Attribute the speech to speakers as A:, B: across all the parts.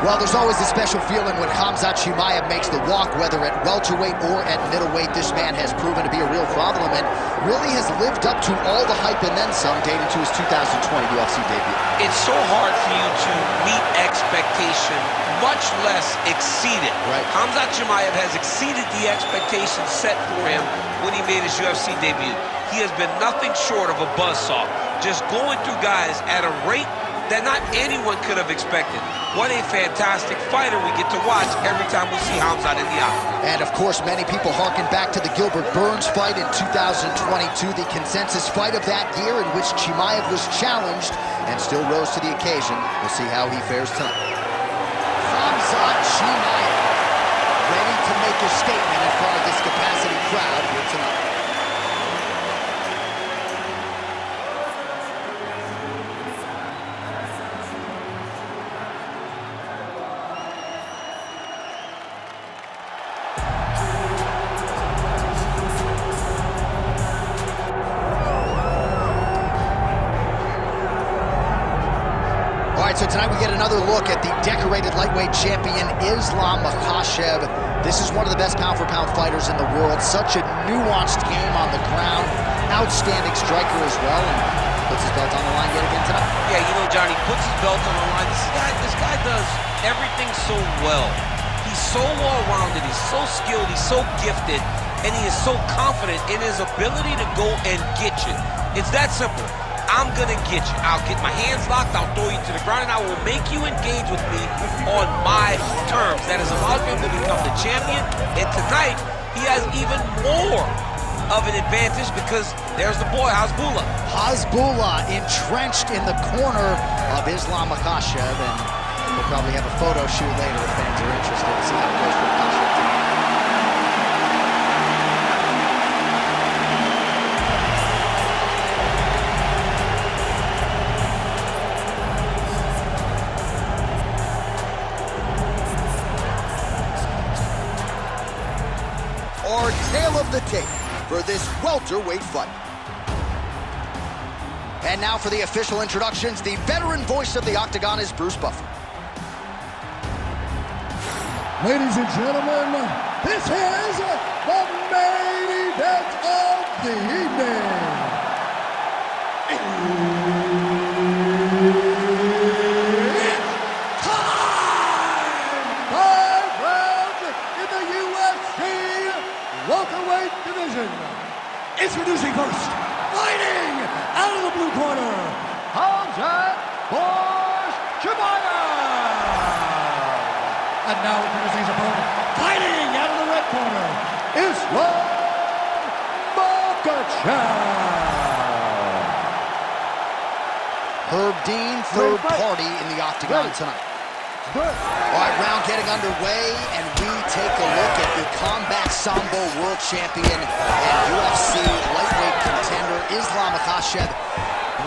A: Well, there's always a special feeling when Khamzat Chimaev makes the walk, whether at welterweight or at middleweight. This man has proven to be a real problem and really has lived up to all the hype and then some, dating to his 2020 UFC debut.
B: It's so hard for you to meet expectation, much less exceed it.
A: Right.
B: Khamzat Chimaev has exceeded the expectations set for him when he made his UFC debut. He has been nothing short of a buzzsaw, just going through guys at a rate that not anyone could have expected. What a fantastic fighter we get to watch every time we see Khamzat in the octagon.
A: And of course, many people harken back to the Gilbert Burns fight in 2022, the consensus fight of that year in which Chimaev was challenged and still rose to the occasion. We'll see how he fares tonight. Khamzat Chimaev, ready to make a statement in front of this capacity crowd here tonight. So tonight we get another look at the decorated lightweight champion, Islam Makhachev. This is one of the best pound-for-pound fighters in the world. Such a nuanced game on the ground. Outstanding striker as well, and puts his belt on the line yet again tonight.
B: Yeah, you know, Johnny, puts his belt on the line. This guy does everything so well. He's so well-rounded, he's so skilled, he's so gifted, and he is so confident in his ability to go and get you. It's that simple. I'm gonna get you. I'll get my hands locked, I'll throw you to the ground, and I will make you engage with me on my terms. That has allowed him to become the champion, and tonight, he has even more of an advantage because there's the boy, Hasbullah.
A: Hasbullah entrenched in the corner of Islam Makhachev, and we'll probably have a photo shoot later if fans are interested to see how it goes for Makhachev tonight. Our tale of the tape for this welterweight fight. And now for the official introductions, the veteran voice of the octagon is Bruce Buffer.
C: Ladies and gentlemen, this is the main event of the evening. Welterweight division. Introducing first, fighting out of the blue corner, Khamzat Chimaev. And now introducing his opponent, fighting out of the red corner, Islam Makhachev.
A: Herb Dean, third party in the octagon tonight.
C: Good.
A: All right, round getting underway, and we take a look at the Combat Sambo World Champion and UFC lightweight contender, Islam Makhachev.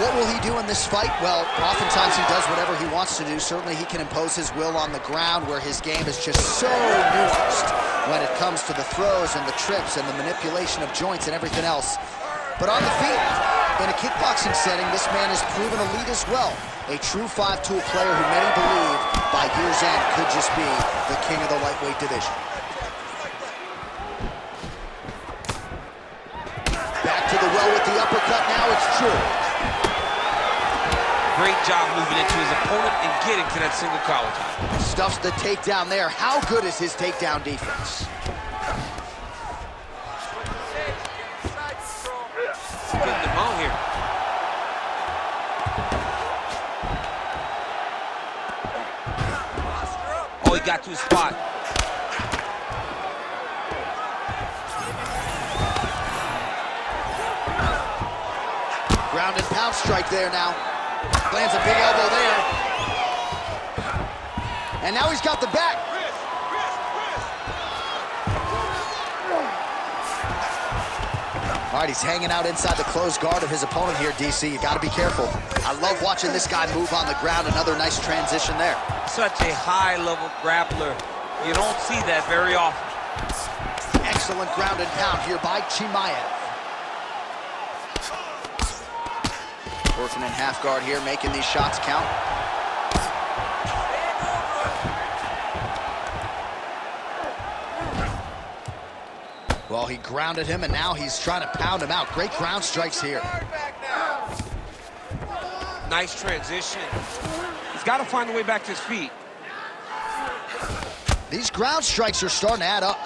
A: What will he do in this fight? Well, oftentimes he does whatever he wants to do. Certainly he can impose his will on the ground, where his game is just so nuanced when it comes to the throws and the trips and the manipulation of joints and everything else. But on the feet, in a kickboxing setting, this man has proven elite as well. A true five-tool player who many believe by year's end could just be the king of the lightweight division. Back to the well with the uppercut. Now it's true.
B: Great job moving into his opponent and getting to that single collar tie.
A: Stuffs the takedown there. How good is his takedown defense?
B: Getting them out here. Oh, he got to his spot.
A: Ground and pound strike there now. Lands a big elbow there. And now he's got the back. All right, he's hanging out inside the closed guard of his opponent here, DC. You got to be careful. I love watching this guy move on the ground. Another nice transition there.
B: Such a high-level grappler. You don't see that very often.
A: Excellent ground and pound here by Chimaev. Working in half guard here, making these shots count. Well, he grounded him, and now he's trying to pound him out. Great ground strikes here.
B: Nice transition. He's got to find a way back to his feet.
A: These ground strikes are starting to add up.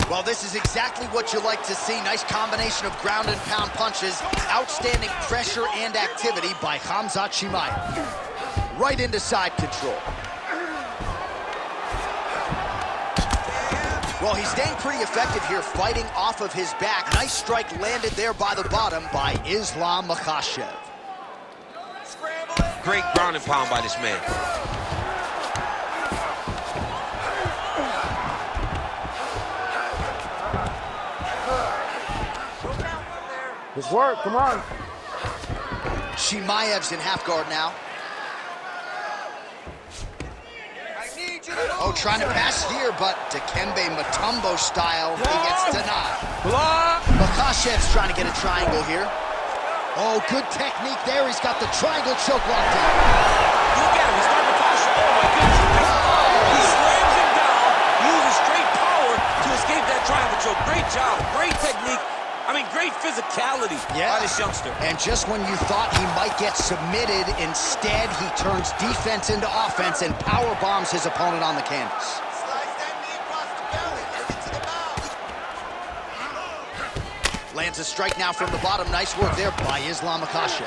A: Well, this is exactly what you like to see. Nice combination of ground and pound punches. Outstanding pressure and activity by Khamzat Chimaev. Right into side control. Well, he's staying pretty effective here, fighting off of his back. Nice strike landed there by the bottom by Makhachev.
B: Great ground and pound by this man.
D: Good work, come on.
A: Chimaev's in half guard now. Oh, trying to pass here, but Dikembe Mutombo style, he gets denied.
B: Block!
A: Makhachev's trying to get a triangle here. Oh, good technique there. He's got the triangle choke locked down.
B: Look at him, he's starting to toss. Oh my goodness. He slams him down, uses straight power to escape that triangle choke. Great job, great technique. I mean, great physicality by this youngster.
A: And just when you thought he might get submitted, instead he turns defense into offense and power bombs his opponent on the canvas.
E: Slice that knee across the belly, into the mouth.
A: Lands a strike now from the bottom. Nice work there by Makhachev.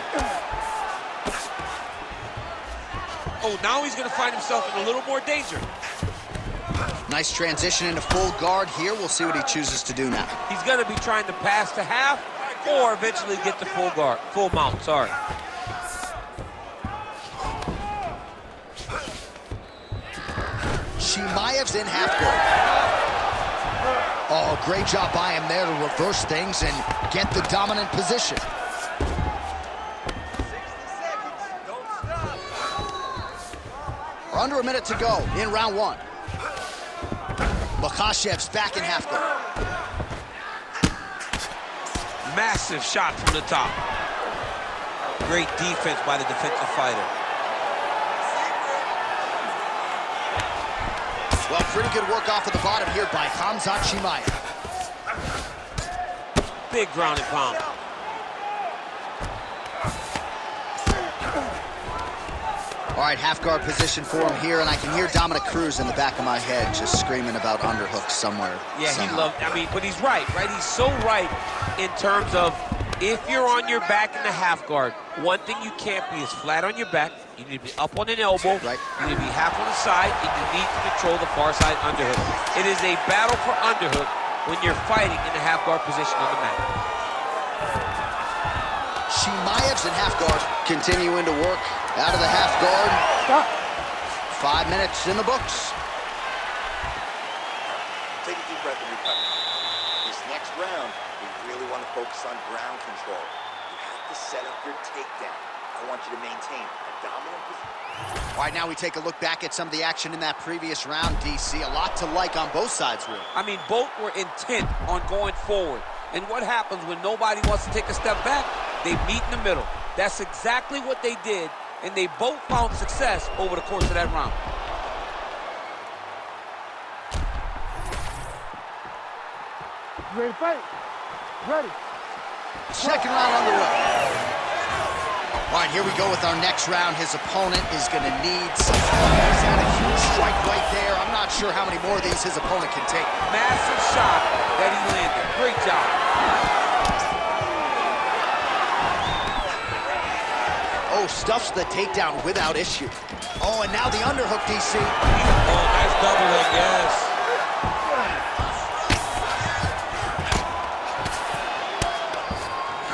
B: Oh, now he's going to find himself in a little more danger.
A: Nice transition into full guard here. We'll see what he chooses to do now.
B: He's going to be trying to pass to half or eventually get to full guard, full mount, sorry.
A: Chimaev's in half guard. Oh, great job by him there to reverse things and get the dominant position.
E: 60 seconds, don't stop.
A: We're under a minute to go in round one. Makhachev's back in half guard.
B: Massive shot from the top. Great defense by the defensive fighter.
A: Well, pretty good work off of the bottom here by Khamzat Chimaev.
B: Big ground and pound.
A: All right, half guard position for him here, and I can hear Dominic Cruz in the back of my head just screaming about underhooks somewhere.
B: Yeah,
A: somehow.
B: he loved, I mean, but he's right? He's so right in terms of if you're on your back in the half guard, one thing you can't be is flat on your back. You need to be up on an elbow.
A: Right.
B: You need to be half on the side, and you need to control the far side underhook. It is a battle for underhook when you're fighting in the half guard position on the mat.
A: Chimaev's in half guard, continuing to work out of the half guard.
D: Stop.
A: 5 minutes in the books.
E: Take a deep breath and recover. This next round, we really want to focus on ground control. You have to set up your takedown. I want you to maintain a dominant position.
A: All right, now we take a look back at some of the action in that previous round, DC. A lot to like on both sides, really.
B: I mean, both were intent on going forward. And what happens when nobody wants to take a step back? They meet in the middle. That's exactly what they did, and they both found success over the course of that round.
D: You ready to fight? Ready.
A: Second round underway. All right, here we go with our next round. His opponent is going to need some help. He's had a huge strike right there. I'm not sure how many more of these his opponent can take.
B: Massive shot that he landed. Great job.
A: Oh, stuffs the takedown without issue. Oh, and now the underhook, DC.
B: Oh, nice double leg, yes.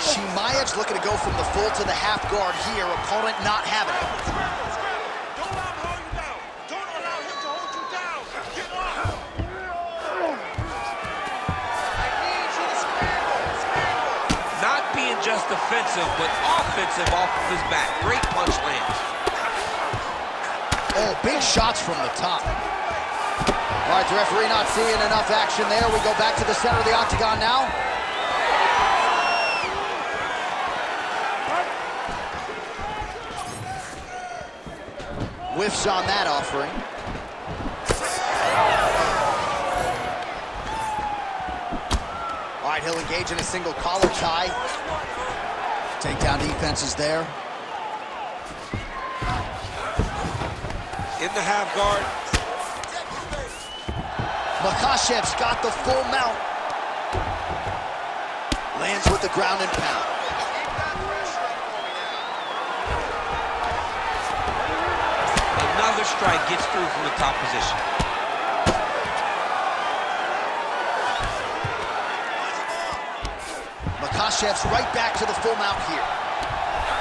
A: Chimaev's looking to go from the full to the half guard here. Opponent not having it.
E: Don't allow him to hold you down. Don't allow him to hold you down. Get off. I need you to scramble.
B: Not being just defensive, but offensive off of his back. Great punch lands.
A: Oh, big shots from the top. All right, the referee not seeing enough action there. We go back to the center of the octagon now. Whiffs on that offering. right, he'll engage in a single collar tie. Takedown defense is there.
B: In the half guard.
A: Makhachev's got the full mount. Lands with the ground and pound.
B: Another strike gets through from the top position.
A: Makhachev's right back to the full mount here.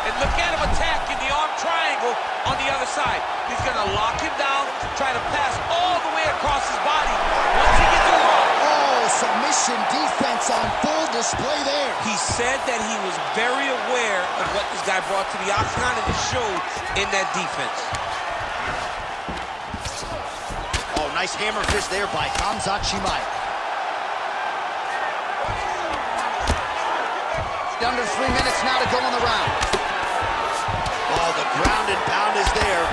B: And look at him attack in the arm triangle on the other side. He's gonna lock him down, try to pass all the way across his body. Once he gets it wrong.
A: Oh, submission defense on full display there.
B: He said that he was very aware of what this guy brought to the octagon, and it showed in that defense.
A: Oh, nice hammer fist there by Khamzat Chimaev. Under 3 minutes now to go in the round. Oh, the ground and pound is there.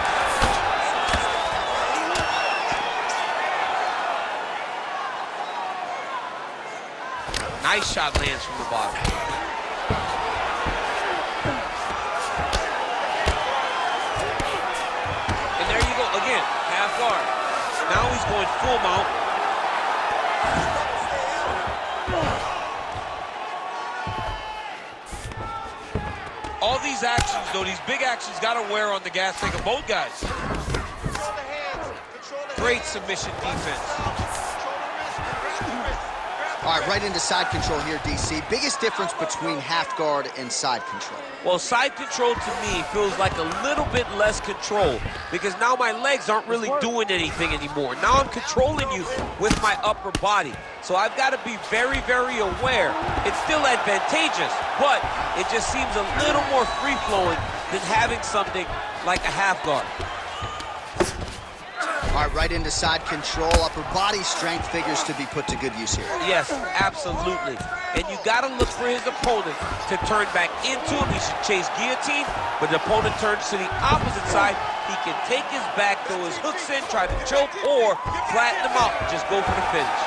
B: Nice shot lands from the bottom. And there you go, again, half guard. Now he's going full mount. All these actions, though, these big actions, got to wear on the gas tank of both guys. Great submission defense.
A: All right, right into side control here, DC. Biggest difference between half guard and side control?
B: Well, side control to me feels like a little bit less control because now my legs aren't really doing anything anymore. Now I'm controlling you with my upper body. So I've got to be very, very aware. It's still advantageous, but it just seems a little more free-flowing than having something like a half guard.
A: All right, right into side control. Upper body strength figures to be put to good use here.
B: Yes, absolutely. And you got to look for his opponent to turn back into him. He should chase guillotine, but the opponent turns to the opposite side. He can take his back, throw his hooks in, try to choke, or flatten him out. Just go for the finish.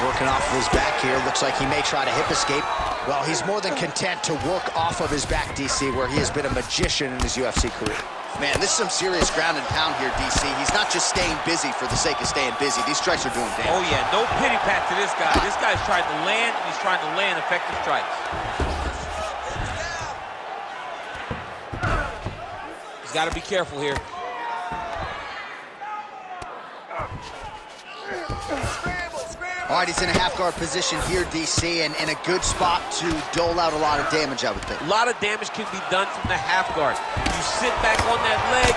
A: Working off of his back here. Looks like he may try to hip escape. Well, he's more than content to work off of his back, DC, where he has been a magician in his UFC career. Man, this is some serious ground and pound here, DC. He's not just staying busy for the sake of staying busy. These strikes are doing damage.
B: Oh, yeah, no pity pat to this guy. This guy's trying to land, and he's trying to land effective strikes. He's got to be careful here.
A: All right, he's in a half-guard position here, DC, and in a good spot to dole out a lot of damage, I would think.
B: A lot of damage can be done from the half guard. You sit back on that leg,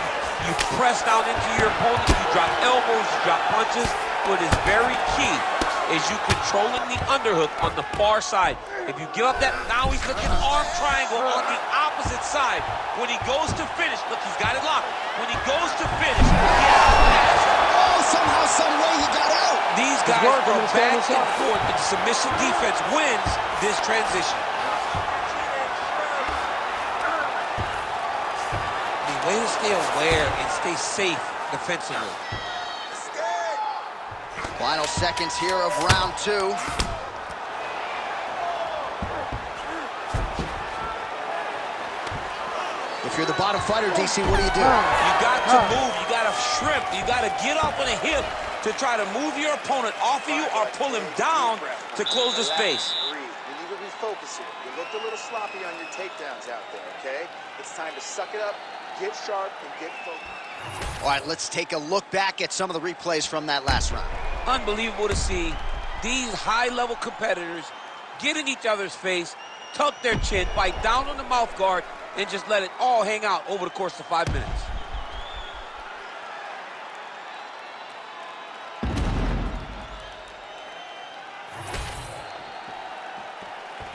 B: you press down into your opponent, you drop elbows, you drop punches. What is very key is you controlling the underhook on the far side. If you give up that, now he's looking arm triangle on the opposite side. When he goes to finish, look, he's got it locked. When he goes to finish, he has to pass.
A: Oh, somehow, some way he got out.
B: These guys go back and forth, and submission defense wins this transition. The way to stay aware and stay safe defensively.
A: Final seconds here of round 2. If you're the bottom fighter, DC, what do you do?
B: You got to move, you got to shrimp, you got to get up on a hip to try to move your opponent off of you or pull him down to close the space.
E: You need to refocus here. You looked a little sloppy on your takedowns out there, okay? It's time to suck it up, get sharp, and get focused.
A: All right, let's take a look back at some of the replays from that last round.
B: Unbelievable to see these high-level competitors get in each other's face, tuck their chin, bite down on the mouth guard, and just let it all hang out over the course of 5 minutes.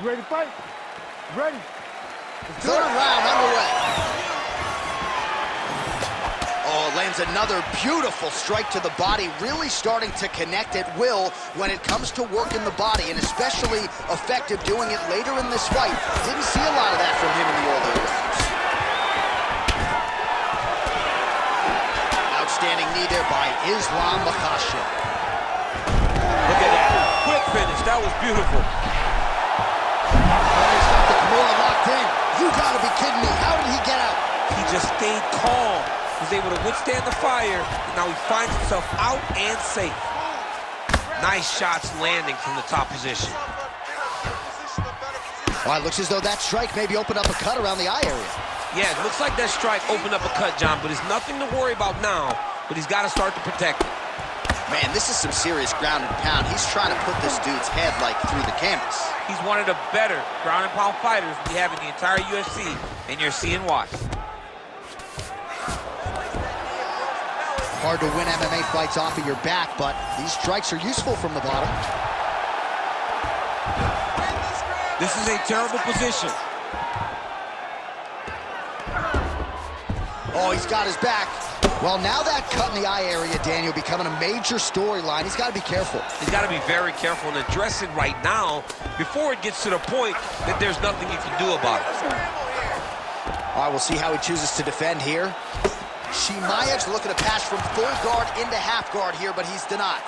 D: You ready to fight? Ready.
A: Third round underway. Oh, lands another beautiful strike to the body, really starting to connect at will when it comes to working the body, and especially effective doing it later in this fight. Didn't see a lot of that from him in the earlier rounds. Outstanding knee there by Makhachev.
B: That was beautiful.
A: He's got the Kimura locked in. You gotta be kidding me. How did he get out?
B: He just stayed calm. Was able to withstand the fire, and now he finds himself out and safe. Nice shots landing from the top position.
A: All right, looks as though that strike maybe opened up a cut around the eye area.
B: Yeah, it looks like that strike opened up a cut, John, but it's nothing to worry about now, but he's got to start to protect it.
A: Man, this is some serious ground and pound. He's trying to put this dude's head, like, through the canvas.
B: He's one of the better ground and pound fighters we have in the entire UFC, and you're seeing why.
A: Hard to win MMA fights off of your back, but these strikes are useful from the bottom.
B: This is a terrible position.
A: Oh, he's got his back. Well, now that cut in the eye area, Daniel, becoming a major storyline. He's got to be careful.
B: He's got to be very careful and address it right now before it gets to the point that there's nothing you can do about it.
A: All right, we'll see how he chooses to defend here. Chimaev's looking to pass from full guard into half guard here, but he's denied.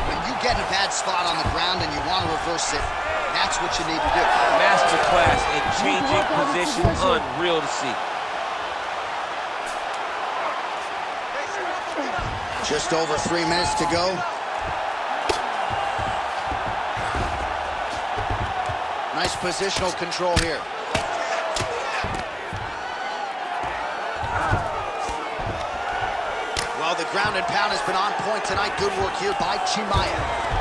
A: When you get in a bad spot on the ground and you want to reverse it, that's what you need to do.
B: Masterclass in changing position, unreal to see.
A: Just over 3 minutes to go. Nice positional control here. Well, the ground and pound has been on point tonight. Good work here by Chimaev.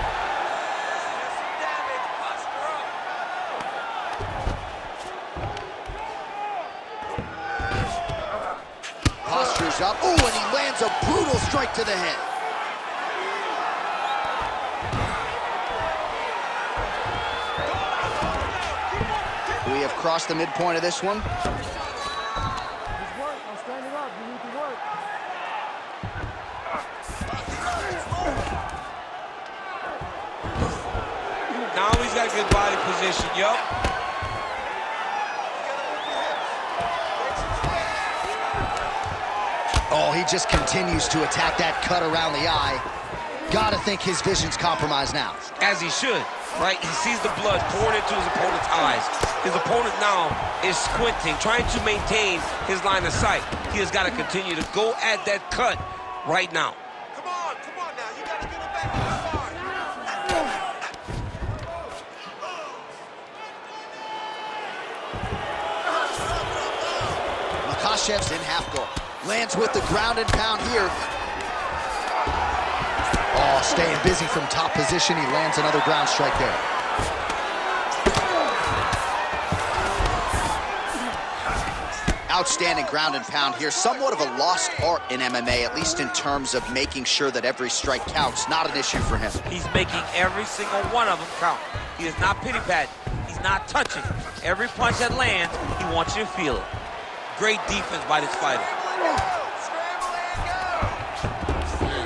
A: Posture's up. Oh, and he lands a brutal strike to the head. We have crossed the midpoint of this one.
D: Just work. I'm standing up. You need to work.
B: Now he's got good body position, yup.
A: Oh, he just continues to attack that cut around the eye. Gotta think his vision's compromised now.
B: As he should, right? He sees the blood pouring into his opponent's eyes. His opponent now is squinting, trying to maintain his line of sight. He has got to continue to go at that cut right now.
E: Come on now. You gotta get it back to the bar.
A: Makhachev's in half guard. Lands with the ground and pound here. Oh, staying busy from top position. He lands another ground strike there. Outstanding ground and pound here. Somewhat of a lost art in MMA, at least in terms of making sure that every strike counts. Not an issue for him.
B: He's making every single one of them count. He is not pity-patting. He's not touching. Every punch that lands, he wants you to feel it. Great defense by this fighter.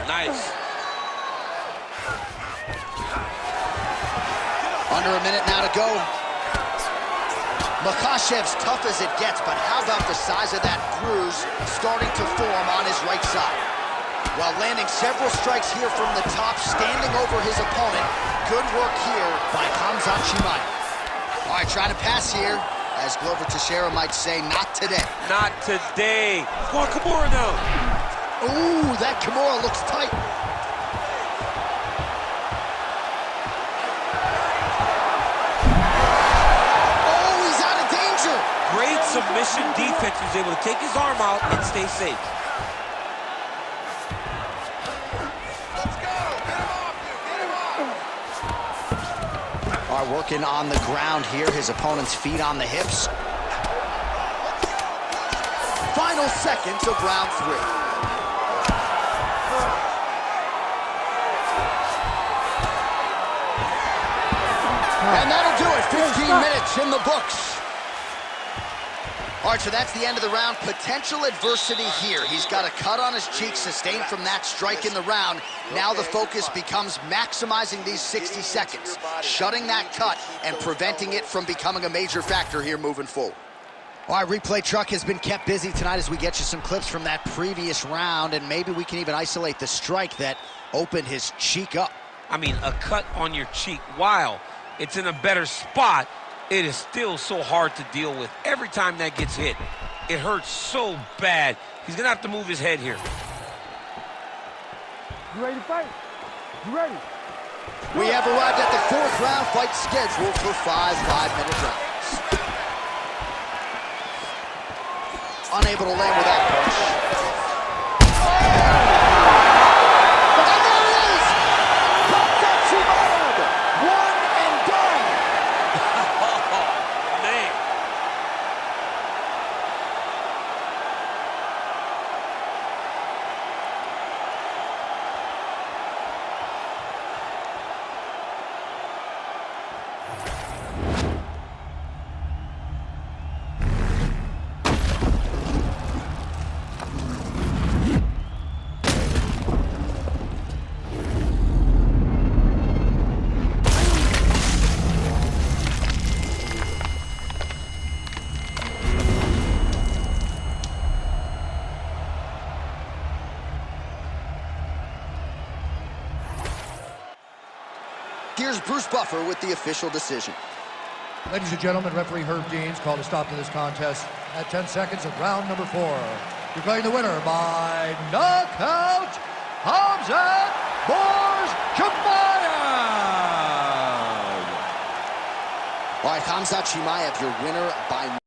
B: Nice.
A: Under a minute now to go. Makhachev's tough as it gets, but how about the size of that bruise starting to form on his right side? While landing several strikes here from the top, standing over his opponent. Good work here by Khamzat Chimaev. All right, trying to pass here. As Glover Teixeira might say, not today.
B: Not today. Come on, Kimura now.
A: Ooh, that Kimura looks tight. Oh, he's out of danger.
B: Great submission defense. He's able to take his arm out and stay safe.
E: Let's go. Get him off you. Get him off.
A: All right, working on the ground here. His opponent's feet on the hips. Final seconds of round 3. And that'll do it. 15 minutes in the books. All right, so that's the end of the round. Potential adversity here. He's got a cut on his cheek sustained from that strike in the round. Now the focus becomes maximizing these 60 seconds, shutting that cut and preventing it from becoming a major factor here moving forward. All right, replay truck has been kept busy tonight as we get you some clips from that previous round, and maybe we can even isolate the strike that opened his cheek up.
B: I mean, a cut on your cheek, while it's in a better spot, it is still so hard to deal with. Every time that gets hit, it hurts so bad. He's gonna have to move his head here.
D: You ready to fight? You ready?
A: We have arrived at the 4th round, fight scheduled for 5 5-minute rounds. Unable to land with that punch. And there it is! Khamzat Chimaev! 1 and done!
B: Oh, man.
A: Here's Bruce Buffer with the official decision.
C: Ladies and gentlemen, referee Herb Deans called a stop to this contest at 10 seconds of round number 4. Declaring the winner by knockout, Khamzat Chimaev.
A: All right, Khamzat Chimaev, your winner by